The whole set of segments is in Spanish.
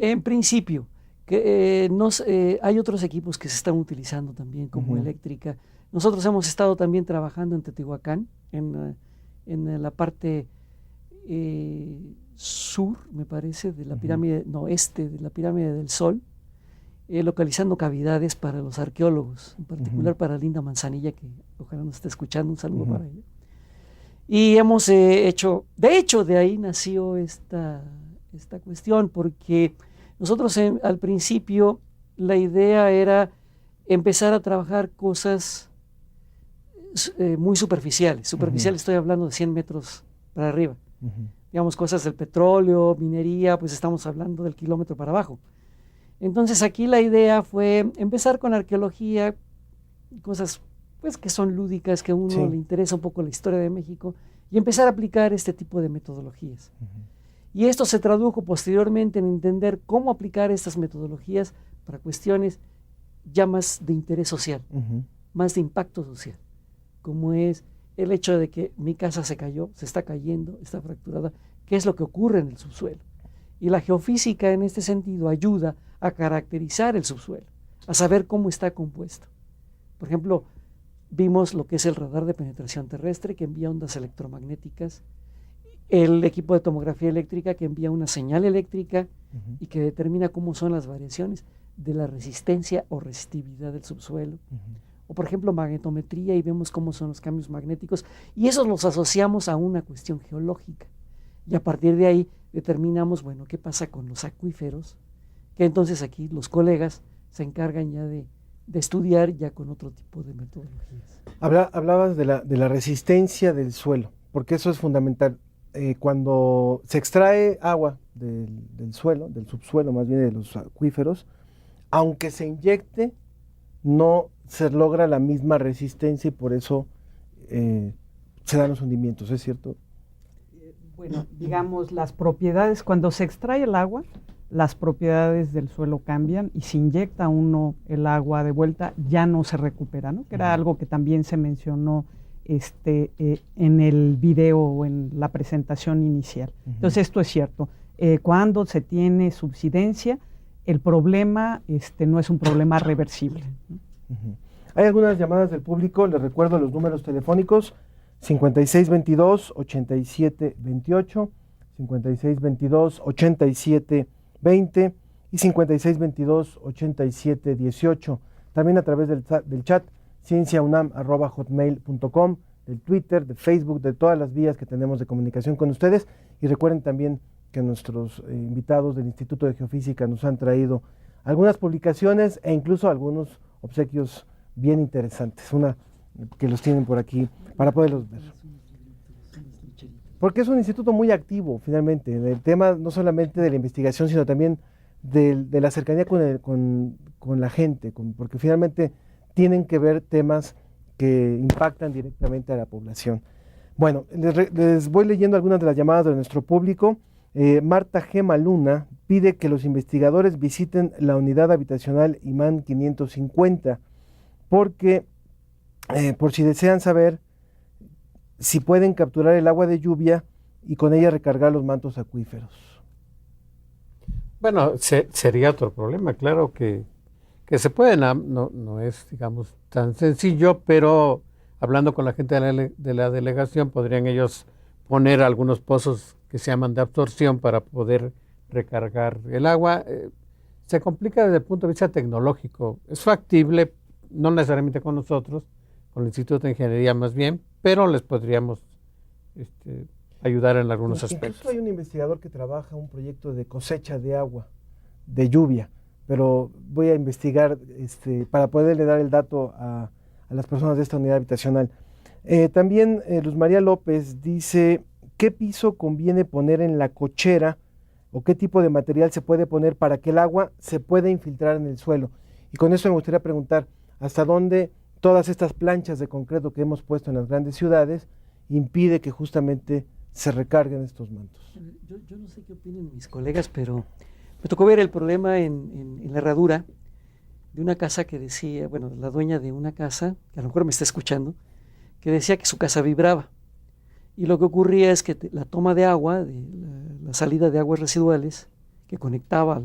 En principio, que hay otros equipos que se están utilizando también como eléctrica. Nosotros hemos estado también trabajando en Teotihuacán, en la parte sur, me parece, de la pirámide, no, este, de la pirámide del Sol, localizando cavidades para los arqueólogos, en particular para Linda Manzanilla, que ojalá nos esté escuchando, un saludo para ella. Y hemos hecho, de hecho, de ahí nació esta cuestión, porque nosotros al principio la idea era empezar a trabajar cosas muy superficiales. Superficial estoy hablando de 100 metros para arriba. Digamos, cosas del petróleo, minería, pues estamos hablando del kilómetro para abajo. Entonces aquí la idea fue empezar con arqueología, cosas pues que son lúdicas, que a uno le interesa un poco la historia de México, y empezar a aplicar este tipo de metodologías. Y esto se tradujo posteriormente en entender cómo aplicar estas metodologías para cuestiones ya más de interés social, más de impacto social, como es el hecho de que mi casa se cayó, se está cayendo, está fracturada, qué es lo que ocurre en el subsuelo. Y la geofísica en este sentido ayuda a caracterizar el subsuelo, a saber cómo está compuesto. Por ejemplo, vimos lo que es el radar de penetración terrestre, que envía ondas electromagnéticas, el equipo de tomografía eléctrica, que envía una señal eléctrica y que determina cómo son las variaciones de la resistencia o resistividad del subsuelo. O por ejemplo, magnetometría, y vemos cómo son los cambios magnéticos, y esos los asociamos a una cuestión geológica. Y a partir de ahí determinamos, bueno, qué pasa con los acuíferos, que entonces aquí los colegas se encargan ya de estudiar ya con otro tipo de metodologías. Hablabas de la resistencia del suelo, porque eso es fundamental. Cuando se extrae agua del suelo, del subsuelo, más bien de los acuíferos, aunque se inyecte, no se logra la misma resistencia y por eso se dan los hundimientos, ¿es cierto? Bueno, digamos, las propiedades, cuando se extrae el agua, las propiedades del suelo cambian y si inyecta uno el agua de vuelta ya no se recupera, ¿no? Que era algo que también se mencionó en el video o en la presentación inicial. Entonces esto es cierto. Cuando se tiene subsidencia, el problema no es un problema reversible. Hay algunas llamadas del público, les recuerdo los números telefónicos: 5622-8728, 5622-8720 y 5622-8718. También a través del chat cienciaunam@hotmail.com, del Twitter, de Facebook, de todas las vías que tenemos de comunicación con ustedes. Y recuerden también que nuestros invitados del Instituto de Geofísica nos han traído algunas publicaciones e incluso algunos obsequios bien interesantes, una que los tienen por aquí para poderlos ver. Porque es un instituto muy activo, finalmente, en el tema no solamente de la investigación, sino también de la cercanía con la gente, porque finalmente tienen que ver temas que impactan directamente a la población. Bueno, les voy leyendo algunas de las llamadas de nuestro público. Marta Gema Luna pide que los investigadores visiten la unidad habitacional Imán 550, porque por si desean saber si pueden capturar el agua de lluvia y con ella recargar los mantos acuíferos. Bueno, sería otro problema, claro que se puede, no es, digamos, tan sencillo, pero hablando con la gente de la delegación, podrían ellos poner algunos pozos que se llaman de absorción para poder recargar el agua. Se complica desde el punto de vista tecnológico. Es factible, no necesariamente con nosotros, con el Instituto de Ingeniería más bien, pero les podríamos ayudar en algunos aspectos. Incluso hay un investigador que trabaja un proyecto de cosecha de agua, de lluvia, pero voy a investigar para poderle dar el dato a las personas de esta unidad habitacional. También Luz María López dice: ¿qué piso conviene poner en la cochera o qué tipo de material se puede poner para que el agua se pueda infiltrar en el suelo? Y con esto me gustaría preguntar, ¿hasta dónde todas estas planchas de concreto que hemos puesto en las grandes ciudades impide que justamente se recarguen estos mantos? Yo no sé qué opinan mis colegas, pero me tocó ver el problema en la herradura de una casa que decía, bueno, la dueña de una casa, que a lo mejor me está escuchando, que decía que su casa vibraba. Y lo que ocurría es que la toma de agua, la salida de aguas residuales, que conectaba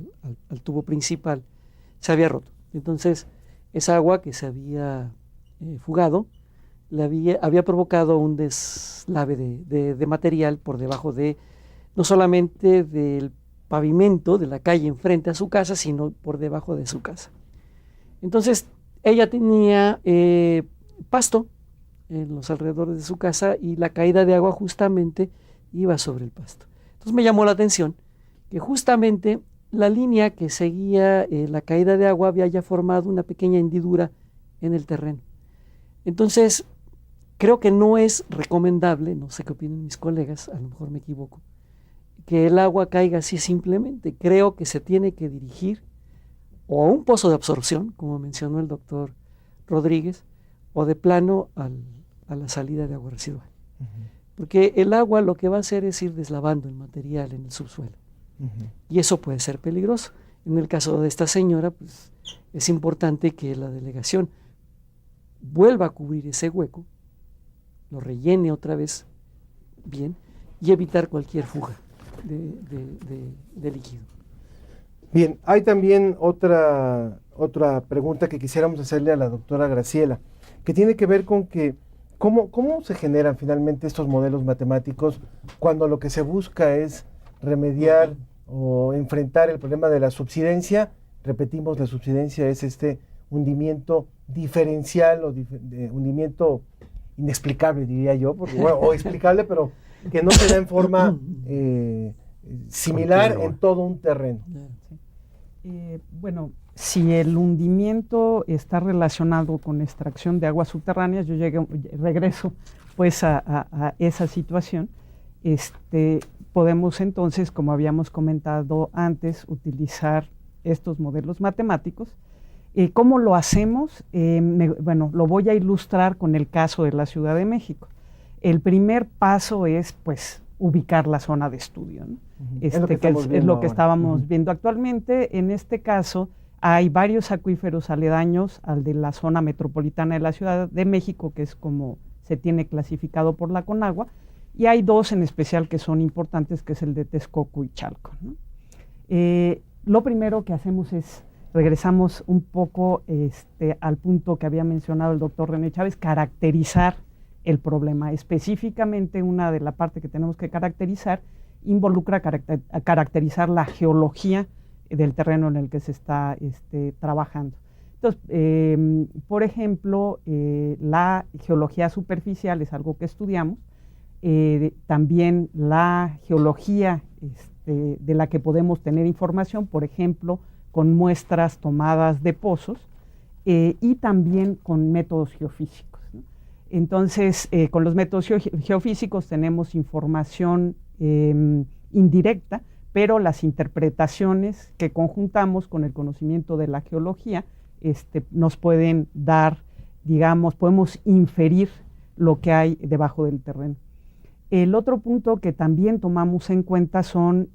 al tubo principal se había roto. Entonces, esa agua que se había fugado había provocado un deslave de material por debajo no solamente del pavimento de la calle enfrente a su casa, sino por debajo de su casa. Entonces, ella tenía pasto en los alrededores de su casa y la caída de agua justamente iba sobre el pasto. Entonces me llamó la atención que justamente la línea que seguía la caída de agua había ya formado una pequeña hendidura en el terreno. Entonces, creo que no es recomendable, no sé qué opinan mis colegas, a lo mejor me equivoco, que el agua caiga así simplemente. Creo que se tiene que dirigir o a un pozo de absorción, como mencionó el doctor Rodríguez, o de plano a la salida de agua residual. Porque el agua lo que va a hacer es ir deslavando el material en el subsuelo. Y eso puede ser peligroso. En el caso de esta señora, pues es importante que la delegación vuelva a cubrir ese hueco, lo rellene otra vez bien y evitar cualquier fuga de líquido. Bien, hay también otra pregunta que quisiéramos hacerle a la doctora Graciela, que tiene que ver con que cómo se generan finalmente estos modelos matemáticos cuando lo que se busca es remediar o enfrentar el problema de la subsidencia. Repetimos, la subsidencia es este hundimiento diferencial o hundimiento inexplicable, diría yo, o explicable, pero que no se da en forma similar en todo un terreno. Bueno, si el hundimiento está relacionado con extracción de aguas subterráneas, regreso pues a esa situación. Podemos entonces, como habíamos comentado antes, utilizar estos modelos matemáticos. ¿Cómo lo hacemos? Bueno, lo voy a ilustrar con el caso de la Ciudad de México. El primer paso es, pues, ubicar la zona de estudio, ¿no? Es lo que estábamos viendo actualmente. En este caso, hay varios acuíferos aledaños al de la zona metropolitana de la Ciudad de México, que es como se tiene clasificado por la Conagua, y hay dos en especial que son importantes, que es el de Texcoco y Chalco, ¿no? Lo primero que hacemos es, regresamos un poco al punto que había mencionado el doctor René Chávez, caracterizar el problema. Específicamente, una de la parte que tenemos que caracterizar involucra caracterizar la geología del terreno en el que se está trabajando. Entonces, por ejemplo, la geología superficial es algo que estudiamos, también la geología de la que podemos tener información, por ejemplo, con muestras tomadas de pozos y también con métodos geofísicos, ¿no? Entonces, con los métodos geofísicos tenemos información indirecta, pero las interpretaciones que conjuntamos con el conocimiento de la geología nos pueden dar, digamos, podemos inferir lo que hay debajo del terreno. El otro punto que también tomamos en cuenta son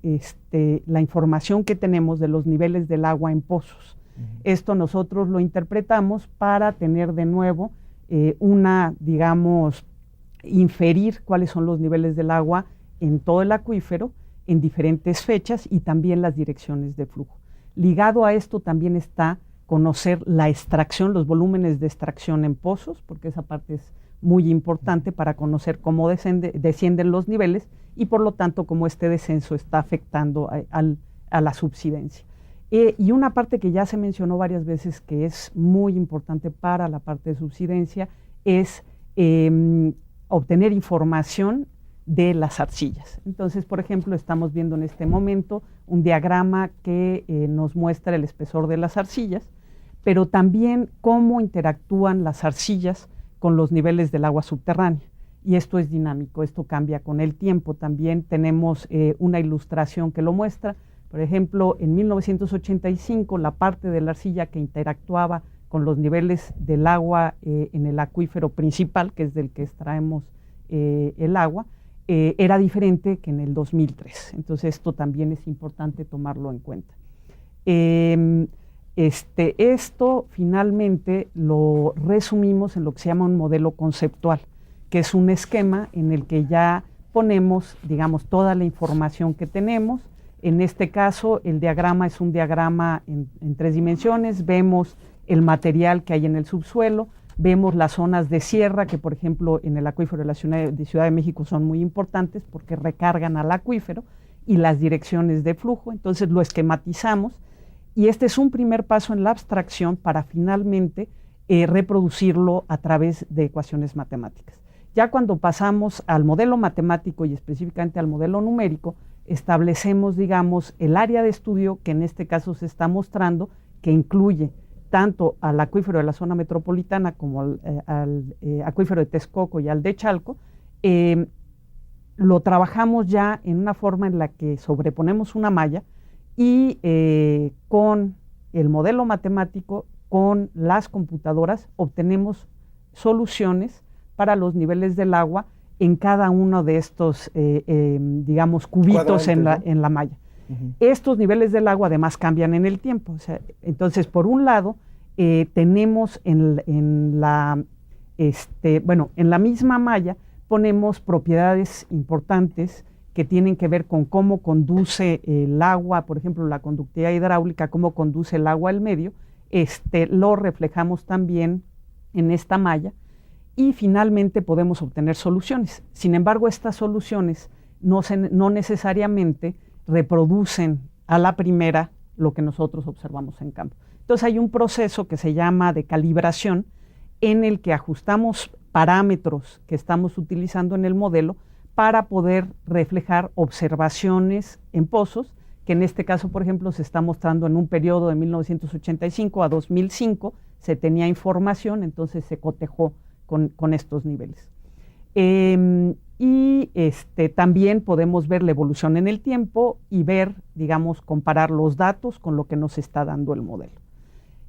la información que tenemos de los niveles del agua en pozos. Esto nosotros lo interpretamos para tener de nuevo digamos, inferir cuáles son los niveles del agua en todo el acuífero en diferentes fechas y también las direcciones de flujo. Ligado a esto también está conocer la extracción, los volúmenes de extracción en pozos, porque esa parte es muy importante para conocer cómo descienden los niveles y por lo tanto cómo este descenso está afectando a la subsidencia. Y una parte que ya se mencionó varias veces que es muy importante para la parte de subsidencia es obtener información de las arcillas. Entonces, por ejemplo, estamos viendo en este momento un diagrama que nos muestra el espesor de las arcillas, pero también cómo interactúan las arcillas con los niveles del agua subterránea. Y esto es dinámico, esto cambia con el tiempo. También tenemos una ilustración que lo muestra. Por ejemplo, en 1985, la parte de la arcilla que interactuaba con los niveles del agua en el acuífero principal, que es del que extraemos el agua, era diferente que en el 2003. Entonces, esto también es importante tomarlo en cuenta. Esto finalmente lo resumimos en lo que se llama un modelo conceptual, que es un esquema en el que ya ponemos, digamos, toda la información que tenemos, En este caso, el diagrama es un diagrama en 3 dimensiones. Vemos el material que hay en el subsuelo, vemos las zonas de sierra, que por ejemplo en el acuífero de la Ciudad de México son muy importantes porque recargan al acuífero, y las direcciones de flujo. Entonces lo esquematizamos, y este es un primer paso en la abstracción para finalmente reproducirlo a través de ecuaciones matemáticas. Ya cuando pasamos al modelo matemático y específicamente al modelo numérico, establecemos, digamos, el área de estudio que en este caso se está mostrando, que incluye tanto al acuífero de la zona metropolitana como al acuífero de Texcoco y al de Chalco. Lo trabajamos ya en una forma en la que sobreponemos una malla y con el modelo matemático, con las computadoras, obtenemos soluciones para los niveles del agua en cada uno de estos, digamos, cubitos en la malla. Estos niveles del agua además cambian en el tiempo. O sea, entonces, por un lado, tenemos en la misma malla ponemos propiedades importantes que tienen que ver con cómo conduce el agua, por ejemplo, la conductividad hidráulica, cómo conduce el agua al medio. Lo reflejamos también en esta malla, y finalmente podemos obtener soluciones. Sin embargo, estas soluciones no necesariamente reproducen a la primera lo que nosotros observamos en campo. Entonces hay un proceso que se llama de calibración, en el que ajustamos parámetros que estamos utilizando en el modelo para poder reflejar observaciones en pozos, que en este caso, por ejemplo, se está mostrando en un periodo de 1985 a 2005, se tenía información, entonces se cotejó con estos niveles. También podemos ver la evolución en el tiempo y ver, digamos, comparar los datos con lo que nos está dando el modelo.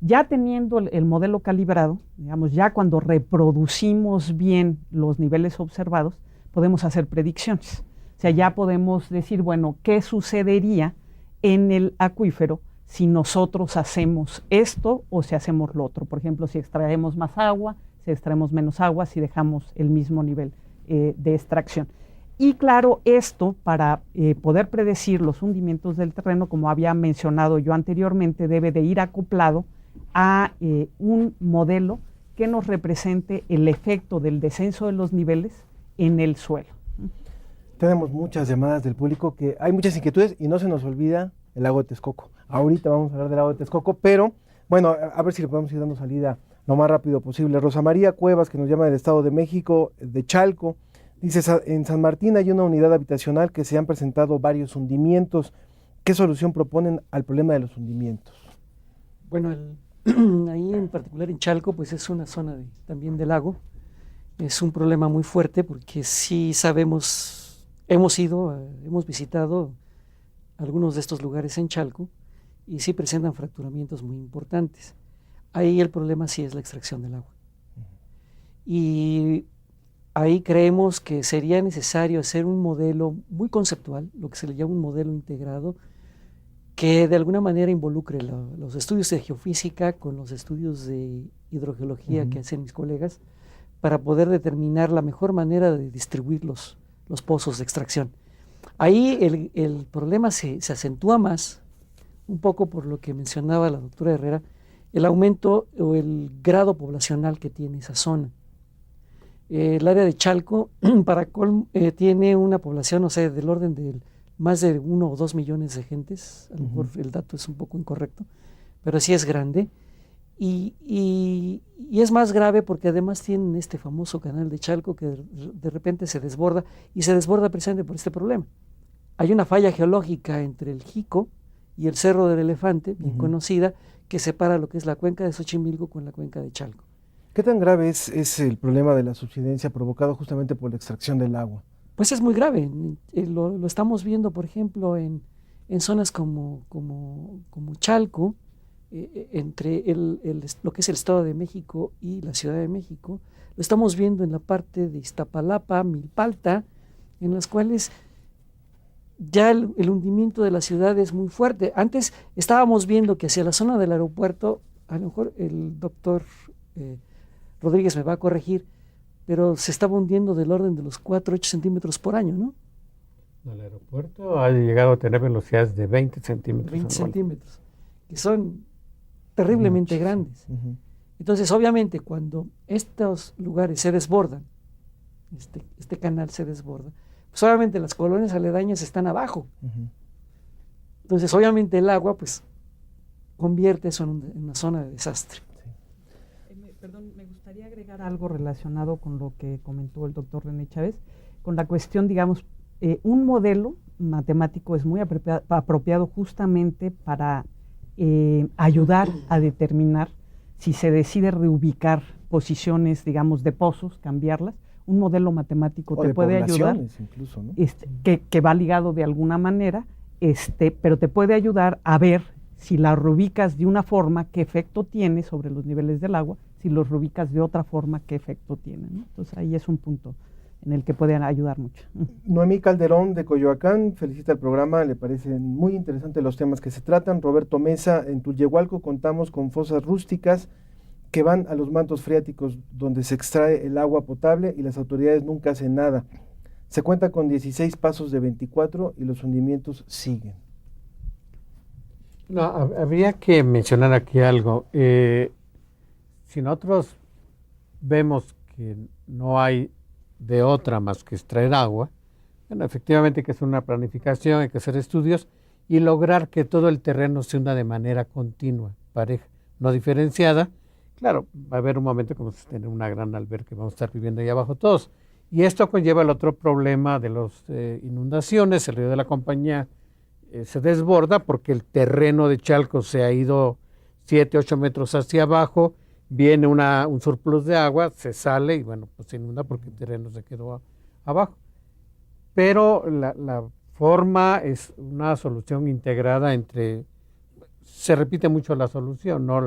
Ya teniendo el modelo calibrado, digamos, ya cuando reproducimos bien los niveles observados, podemos hacer predicciones. O sea, ya podemos decir, bueno, ¿qué sucedería en el acuífero si nosotros hacemos esto o si hacemos lo otro? Por ejemplo, si extraemos más agua, si extraemos menos agua, si dejamos el mismo nivel de extracción. Y claro, esto para poder predecir los hundimientos del terreno, como había mencionado yo anteriormente, debe de ir acoplado a un modelo que nos represente el efecto del descenso de los niveles en el suelo. Tenemos muchas llamadas del público, que hay muchas inquietudes, y no se nos olvida el lago de Texcoco. Ahorita vamos a hablar del lago de Texcoco, pero bueno, a ver si le podemos ir dando salida lo más rápido posible. Rosa María Cuevas, que nos llama del Estado de México, de Chalco, dice: en San Martín hay una unidad habitacional que se han presentado varios hundimientos. ¿Qué solución proponen al problema de los hundimientos? Bueno, ahí en particular en Chalco, pues es una zona también de lago. Es un problema muy fuerte porque sí sabemos, hemos visitado algunos de estos lugares en Chalco y sí presentan fracturamientos muy importantes. Ahí el problema sí es la extracción del agua. Y ahí creemos que sería necesario hacer un modelo muy conceptual, lo que se le llama un modelo integrado, que de alguna manera involucre los estudios de geofísica con los estudios de hidrogeología que hacen mis colegas, para poder determinar la mejor manera de distribuir los pozos de extracción. Ahí el problema se acentúa más, un poco por lo que mencionaba la doctora Herrera, el aumento o el grado poblacional que tiene esa zona. El área de Chalco tiene una población, no sé, del orden de más de 1 o 2 millones de gentes. A lo mejor el dato es un poco incorrecto, pero sí es grande. Y es más grave porque además tienen este famoso canal de Chalco que de repente se desborda, y se desborda precisamente por este problema. Hay una falla geológica entre el Jico y el Cerro del Elefante, bien conocida, que separa lo que es la cuenca de Xochimilco con la cuenca de Chalco. ¿Qué tan grave es el problema de la subsidencia provocado justamente por la extracción del agua? Pues es muy grave. Lo estamos viendo, por ejemplo, en zonas como Chalco, entre lo que es el Estado de México y la Ciudad de México. Lo estamos viendo en la parte de Iztapalapa, Milpalta, en las cuales ya el hundimiento de la ciudad es muy fuerte. Antes estábamos viendo que hacia la zona del aeropuerto, a lo mejor el doctor Rodríguez me va a corregir, pero se estaba hundiendo del orden de los 4 o 8 centímetros por año, ¿no? El aeropuerto ha llegado a tener velocidades de 20 centímetros. 20 anuales. centímetros, que son terriblemente grandes. Entonces, obviamente, cuando estos lugares se desbordan, este canal se desborda, pues obviamente las colonias aledañas están abajo. Entonces, obviamente el agua, pues, convierte eso en una zona de desastre. Perdón, me gustaría agregar algo relacionado con lo que comentó el doctor René Chávez, con la cuestión, digamos, un modelo matemático es muy apropiado justamente para ayudar a determinar si se decide reubicar posiciones, digamos, de pozos, cambiarlas. Un modelo matemático te puede ayudar, incluso, ¿no? que va ligado de alguna manera, pero te puede ayudar a ver si la reubicas de una forma, qué efecto tiene sobre los niveles del agua, si los reubicas de otra forma, qué efecto tiene, ¿no? Entonces ahí es un punto en el que pueden ayudar mucho. Noemí Calderón de Coyoacán felicita el programa, le parecen muy interesantes los temas que se tratan. Roberto Mesa, en Tulyehualco contamos con fosas rústicas que van a los mantos freáticos donde se extrae el agua potable y las autoridades nunca hacen nada. Se cuenta con 16 pasos de 24 y los hundimientos siguen. No, habría que mencionar aquí algo. Si nosotros vemos que no hay de otra más que extraer agua, bueno, efectivamente hay que hacer una planificación, hay que hacer estudios y lograr que todo el terreno se hunda de manera continua, pareja, no diferenciada. Claro, va a haber un momento como si tener una gran alberca que vamos a estar viviendo ahí abajo todos. Y esto conlleva el otro problema de las inundaciones. El río de la Compañía se desborda porque el terreno de Chalco se ha ido 7, 8 metros hacia abajo, viene un surplus de agua, se sale y bueno, pues se inunda porque el terreno se quedó abajo. Pero la forma es una solución integrada entre, se repite mucho la solución, ¿no?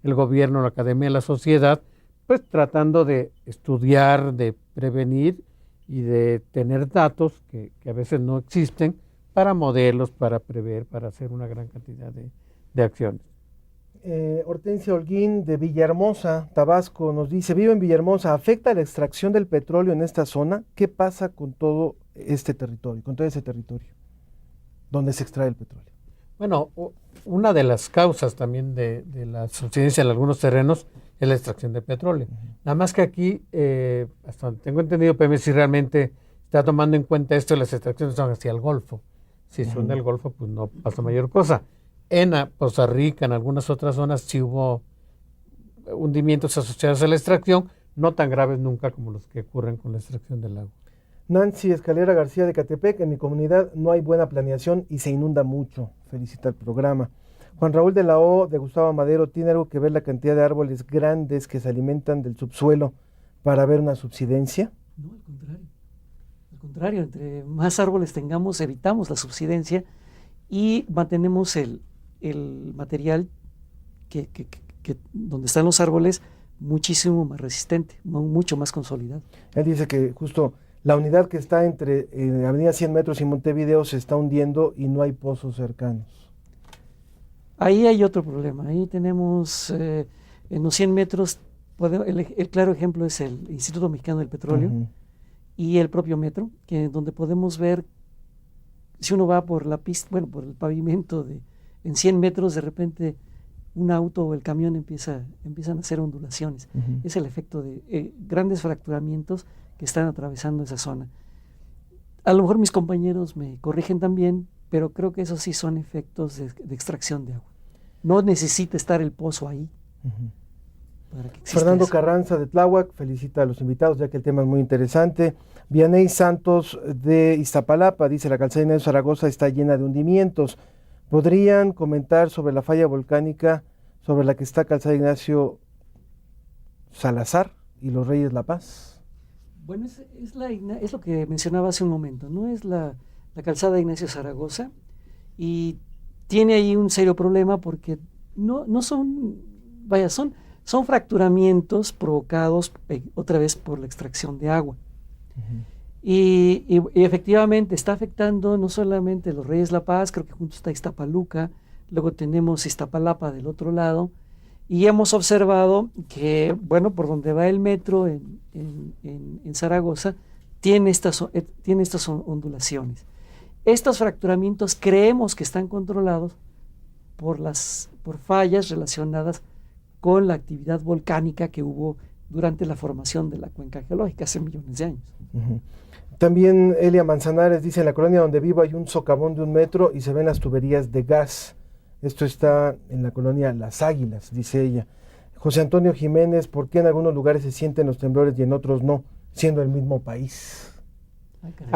El gobierno, la academia, la sociedad, pues tratando de estudiar, de prevenir y de tener datos que a veces no existen para modelos, para prever, para hacer una gran cantidad de acciones. Hortensia Holguín de Villahermosa, Tabasco, nos dice, vivo en Villahermosa, ¿afecta la extracción del petróleo en esta zona? ¿Qué pasa con todo este territorio, con todo ese territorio donde se extrae el petróleo? Bueno, una de las causas también de la subsidencia en algunos terrenos es la extracción de petróleo. Nada más que aquí, hasta donde tengo entendido, PMSI realmente está tomando en cuenta esto, las extracciones son hacia el Golfo. Si son del Golfo, pues no pasa mayor cosa. En Poza Rica, en algunas otras zonas, sí hubo hundimientos asociados a la extracción, no tan graves nunca como los que ocurren con la extracción del agua. Nancy Escalera García de Catepec, en mi comunidad no hay buena planeación y se inunda mucho. Felicita el programa. Juan Raúl de la O, de Gustavo Madero, ¿tiene algo que ver la cantidad de árboles grandes que se alimentan del subsuelo para ver una subsidencia? No, al contrario. Al contrario, entre más árboles tengamos, evitamos la subsidencia y mantenemos el material que donde están los árboles muchísimo más resistente, mucho más consolidado. Él dice que justo la unidad que está entre Avenida 100 Metros y Montevideo se está hundiendo y no hay pozos cercanos. Ahí hay otro problema. Ahí tenemos en los 100 metros, el claro ejemplo es el Instituto Mexicano del Petróleo y el propio metro, donde podemos ver, si uno va por la pista, bueno, por el pavimento en 100 metros, de repente un auto o el camión empiezan a hacer ondulaciones. Es el efecto de grandes fracturamientos que están atravesando esa zona. A lo mejor mis compañeros me corrigen también, pero creo que esos sí son efectos de extracción de agua. No necesita estar el pozo ahí. Para que exista Fernando eso. Carranza de Tláhuac felicita a los invitados, ya que el tema es muy interesante. Vianey Santos de Iztapalapa dice, la calzada Ignacio Zaragoza está llena de hundimientos. ¿Podrían comentar sobre la falla volcánica sobre la que está calzada Ignacio Salazar y los Reyes La Paz? Bueno, es lo que mencionaba hace un momento, ¿no? Es la calzada Ignacio Zaragoza y tiene ahí un serio problema porque no son, vaya, son fracturamientos provocados otra vez por la extracción de agua. Y efectivamente está afectando no solamente los Reyes La Paz, creo que junto está Iztapaluca, luego tenemos Iztapalapa del otro lado, y hemos observado que, bueno, por donde va el metro en Zaragoza, tiene estas ondulaciones. Estos fracturamientos creemos que están controlados por fallas relacionadas con la actividad volcánica que hubo durante la formación de la cuenca geológica hace millones de años. Uh-huh. También Elia Manzanares dice, en la colonia donde vivo hay un socavón de 1 metro y se ven las tuberías de gas. Esto está en la colonia Las Águilas, dice ella. José Antonio Jiménez, ¿por qué en algunos lugares se sienten los temblores y en otros no, siendo el mismo país?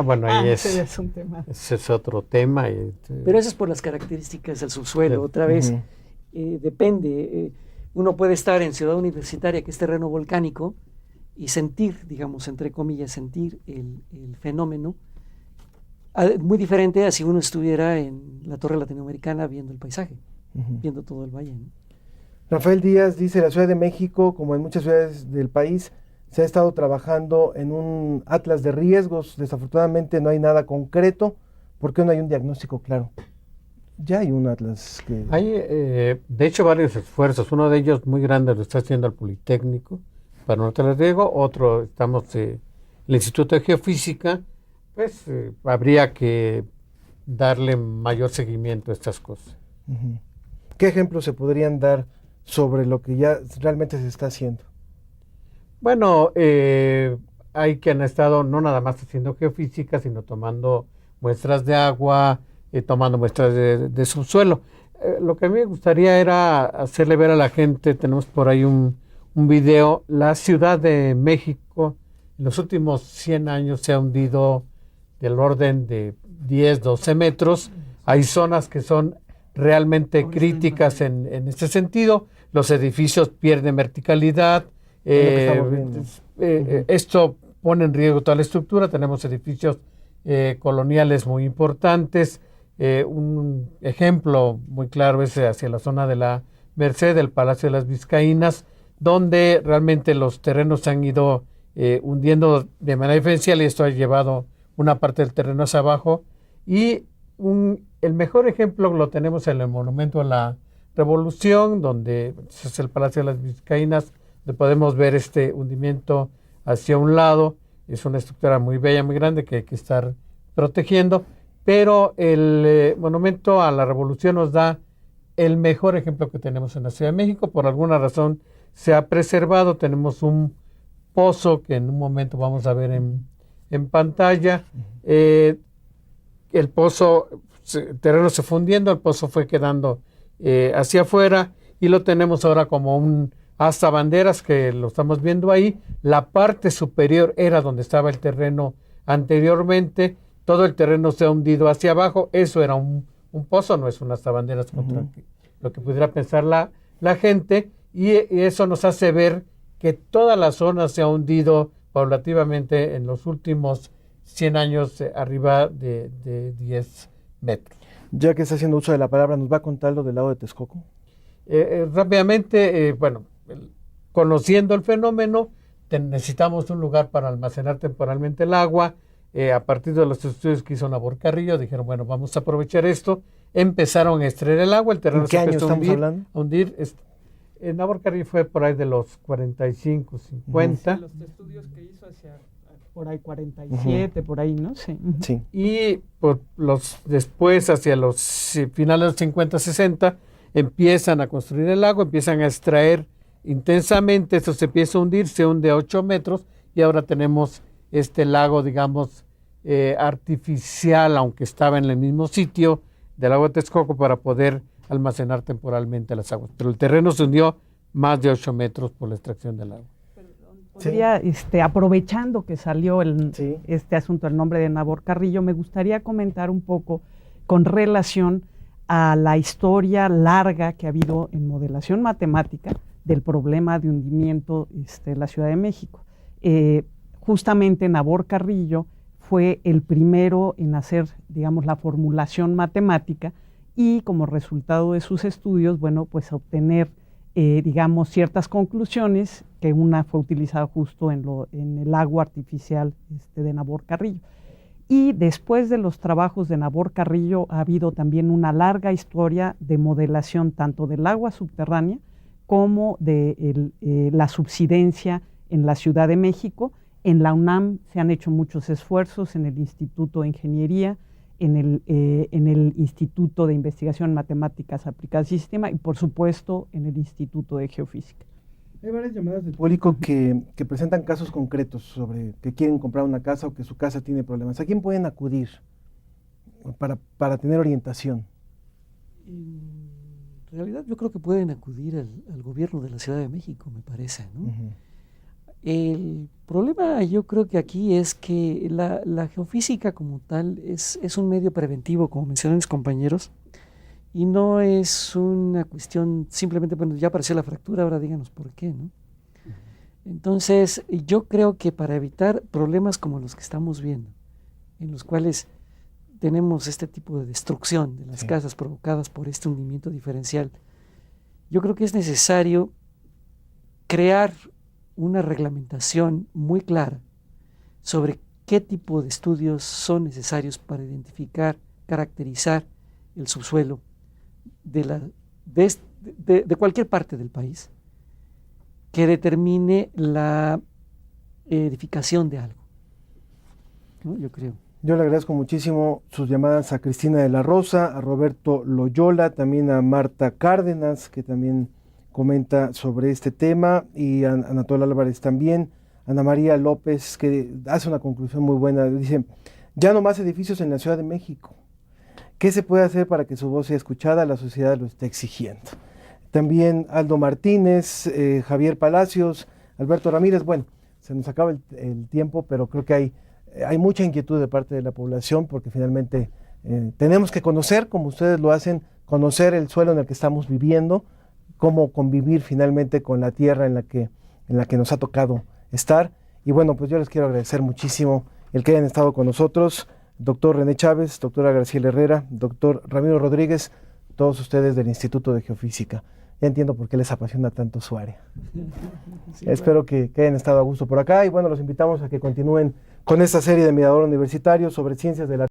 Bueno, ahí ese es un tema. Ese es otro tema. Pero eso es por las características del subsuelo. Otra vez, depende. Uno puede estar en Ciudad Universitaria, que es terreno volcánico, y sentir, digamos, entre comillas, sentir el fenómeno muy diferente a si uno estuviera en la Torre Latinoamericana viendo el paisaje, viendo todo el valle, ¿no? Rafael Díaz dice, la Ciudad de México, como en muchas ciudades del país, se ha estado trabajando en un atlas de riesgos. Desafortunadamente no hay nada concreto. ¿Por qué no hay un diagnóstico claro? Ya hay un atlas que... Hay, de hecho, varios esfuerzos. Uno de ellos muy grande lo está haciendo el Politécnico para un atlas de riesgo. Otro, estamos el Instituto de Geofísica. Pues habría que darle mayor seguimiento a estas cosas. ¿Qué ejemplos se podrían dar sobre lo que ya realmente se está haciendo? Bueno, hay que han estado no nada más haciendo geofísica, sino tomando muestras de agua, tomando muestras de subsuelo. Lo que a mí me gustaría era hacerle ver a la gente, tenemos por ahí un video, la Ciudad de México en los últimos 100 años se ha hundido del orden de 10, 12 metros. Hay zonas que son realmente críticas en este sentido. Los edificios pierden verticalidad. Esto pone en riesgo toda la estructura. Tenemos edificios coloniales muy importantes. Un ejemplo muy claro es hacia la zona de la Merced, el Palacio de las Vizcaínas, donde realmente los terrenos se han ido hundiendo de manera diferencial y esto ha llevado una parte del terreno hacia abajo. Y el mejor ejemplo lo tenemos en el Monumento a la Revolución, donde es el Palacio de las Vizcaínas, donde podemos ver este hundimiento hacia un lado. Es una estructura muy bella, muy grande que hay que estar protegiendo, pero el Monumento a la Revolución nos da el mejor ejemplo que tenemos en la Ciudad de México. Por alguna razón se ha preservado. Tenemos un pozo que en un momento vamos a ver en pantalla. El pozo, el terreno se fue hundiendo, el pozo fue quedando hacia afuera y lo tenemos ahora como un hasta banderas que lo estamos viendo ahí. La parte superior era donde estaba el terreno anteriormente, todo el terreno se ha hundido hacia abajo. Eso era un pozo, no es un hasta banderas contra lo que pudiera pensar la gente, y eso nos hace ver que toda la zona se ha hundido paulativamente en los últimos 100 años, arriba de 10 metros. Ya que está haciendo uso de la palabra, ¿nos va a contar lo del lago de Texcoco? Rápidamente, conociendo el fenómeno, necesitamos un lugar para almacenar temporalmente el agua. A partir de los estudios que hizo Nabor Carrillo, dijeron, bueno, vamos a aprovechar esto. Empezaron a extraer el agua, el terreno se empezó a hundir. Nabor Carrillo fue por ahí de los 45, 50. Los estudios que hizo hacia por ahí 47, por ahí, ¿no? Sí. Sí. Y después, hacia los finales de los 50, 60, empiezan a construir el lago, empiezan a extraer intensamente, esto se empieza a hundir, se hunde a 8 metros y ahora tenemos este lago, digamos, artificial, aunque estaba en el mismo sitio del lago de Texcoco, para poder almacenar temporalmente las aguas. Pero el terreno se hundió más de 8 metros por la extracción del agua. Podría, aprovechando que salió este asunto, el nombre de Nabor Carrillo, me gustaría comentar un poco con relación a la historia larga que ha habido en modelación matemática del problema de hundimiento de la Ciudad de México. Justamente Nabor Carrillo fue el primero en hacer, digamos, la formulación matemática y como resultado de sus estudios, bueno, pues obtener, digamos, ciertas conclusiones, que una fue utilizada justo en el agua artificial de Nabor Carrillo. Y después de los trabajos de Nabor Carrillo ha habido también una larga historia de modelación tanto del agua subterránea como de la subsidencia en la Ciudad de México. En la UNAM se han hecho muchos esfuerzos, en el Instituto de Ingeniería, en el Instituto de Investigación Matemáticas Aplicadas y Sistema y, por supuesto, en el Instituto de Geofísica. Hay varias llamadas del público que presentan casos concretos sobre que quieren comprar una casa o que su casa tiene problemas. ¿A quién pueden acudir para tener orientación? En realidad yo creo que pueden acudir al gobierno de la Ciudad de México, me parece, ¿no? El problema yo creo que aquí es que la geofísica como tal es un medio preventivo, como mencionan mis compañeros, y no es una cuestión simplemente, bueno, ya apareció la fractura, ahora díganos por qué, ¿no? Entonces, yo creo que para evitar problemas como los que estamos viendo, en los cuales tenemos este tipo de destrucción de las casas provocadas por este hundimiento diferencial, yo creo que es necesario crear una reglamentación muy clara sobre qué tipo de estudios son necesarios para identificar, caracterizar el subsuelo de cualquier parte del país, que determine la edificación de algo, ¿no? Yo creo. Yo le agradezco muchísimo sus llamadas a Cristina de la Rosa, a Roberto Loyola, también a Marta Cárdenas, que también comenta sobre este tema, y a Anatol Álvarez también, Ana María López, que hace una conclusión muy buena, dice, ya no más edificios en la Ciudad de México. ¿Qué se puede hacer para que su voz sea escuchada? La sociedad lo está exigiendo. También Aldo Martínez, Javier Palacios, Alberto Ramírez. Bueno, se nos acaba el tiempo, pero creo que hay mucha inquietud de parte de la población porque finalmente tenemos que conocer, como ustedes lo hacen, conocer el suelo en el que estamos viviendo, cómo convivir finalmente con la tierra en la que nos ha tocado estar. Y bueno, pues yo les quiero agradecer muchísimo el que hayan estado con nosotros. Doctor René Chávez, doctora Graciela Herrera, doctor Ramiro Rodríguez, todos ustedes del Instituto de Geofísica. Ya entiendo por qué les apasiona tanto su área. Sí, espero que hayan estado a gusto por acá y bueno, los invitamos a que continúen con esta serie de Mirador Universitario sobre ciencias de la